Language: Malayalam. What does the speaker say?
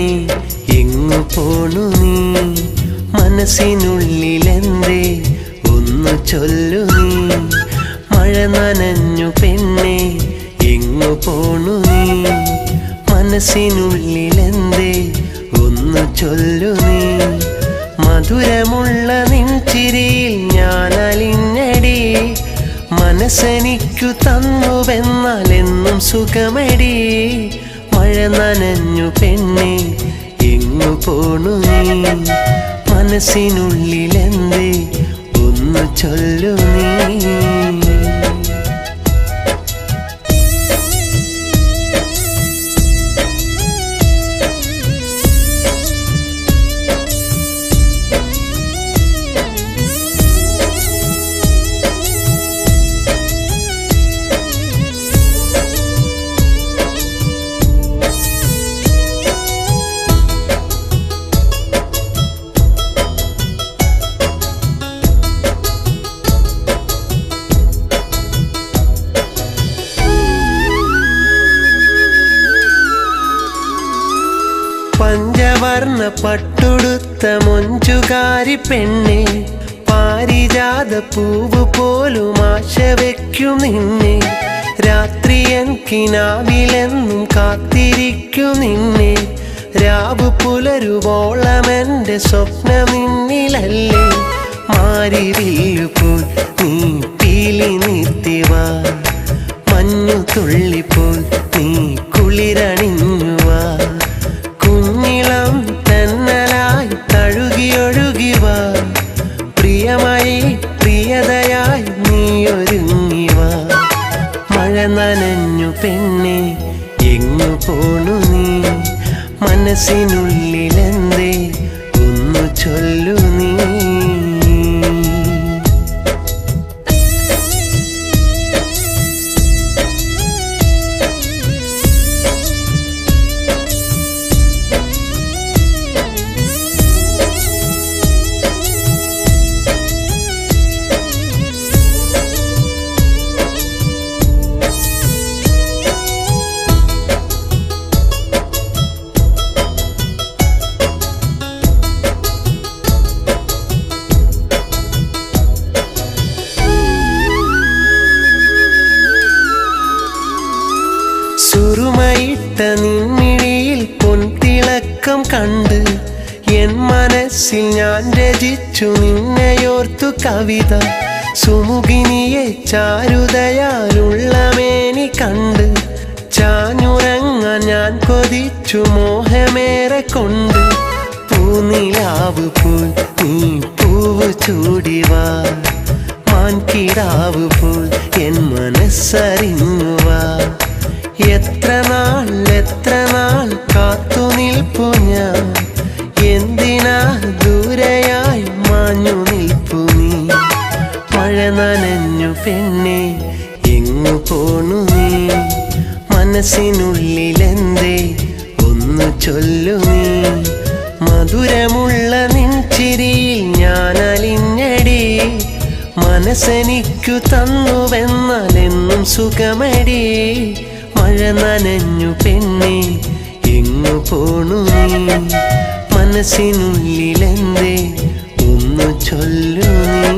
പെണ്ണേ എങ്ങു പോണു നീ? മനസ്സിനുള്ളിലെന്തേ ഒന്നു ചൊല്ലു നീ? മഴ നനഞ്ഞു പെണ്ണേ എങ്ങു പോണു നീ? മനസ്സിനുള്ളിലെന്തേ ഒന്നു ചൊല്ലു നീ? മധുരമുള്ള നിൻ ചിരിയിൽ ഞാൻ അലിഞ്ഞടി, മനസ്സെനിക്കു തന്നുവെന്നാൽ എന്നും സുഖമടി. മഴ നനഞ്ഞു പെണ്ണേ എങ്ങു പോണു നീ? മനസ്സിനുള്ളിലെന്തേ ഒന്നു ചൊല്ലു നീ? പഞ്ചവർണ്ണ പട്ടുടുത്ത മൊഞ്ചുകാരി പെണ്ണെ, പാരിജാത പൂവ് പോലും ആശ വയ്ക്കും നിന്നെ. രാത്രി എൻ കിനാവിലെന്നും കാത്തിരിക്കും നിന്നെ. രാവ് പുലരുവോളമെൻ്റെ സ്വപ്നം നിന്നിലല്ലേ. മാരിവില്ലുപോൽ നീ പീലി നീർത്തിവാ, മഞ്ഞു തുള്ളിപ്പോൽ നീ കുളിരണിഞ്ഞുവാ. കുഞ്ഞിളം തെന്നലായി തഴുകിയൊഴുകിവാ, പ്രിയമായി പ്രിയതയായി നീ ഒരുങ്ങിവാ. മഴ നനഞ്ഞു പെണ്ണേ എങ്ങു പോണു നീ? മനസ്സിനുള്ളിലെന്തേ ഒന്നു ചൊല്ലു നീ? സുറുമയിട്ട നിൻമിഴിയിൽ പൊൻതിളക്കം കണ്ട് എൻ മനസ്സിൽ ഞാൻ രചിച്ചു നിന്നെയോർത്തു കവിത. സുമുഖിനിയെ ചാരുതയാലുള്ള മേനി കണ്ട് ചാഞ്ഞുറങ്ങാൻ ഞാൻ കൊതിച്ചു മോഹമേറെ കൊണ്ട്. പൂനിലാവ് പോൽ നീ പൂവ് ചൂടിവാ, മാൻകിടാവ് പോൽ എൻ മനസ്സറിഞ്ഞുവാ. എത്ര നാൾ കാത്തു നിൽപ്പു ഞാൻ, എന്തിനാ ദൂരെയായി മാഞ്ഞു നിൽപ്പു നീ? മഴ നനഞ്ഞു പെണ്ണേ എങ്ങു പോണു നീ? മനസ്സിനുള്ളിലെന്തേ ഒന്നു ചൊല്ലു നീ? മധുരമുള്ള നിൻ ചിരിയിൽ ഞാൻ അലിഞ്ഞടി, മനസ്സെനിക്കു തന്നുവെന്നാൽ എന്നും സുഖമടി. മഴ നനഞ്ഞു പെണ്ണേ എങ്ങു പോണു നീ? മനസ്സിനുള്ളിലെന്തേ ഒന്നു ചൊല്ലു നീ?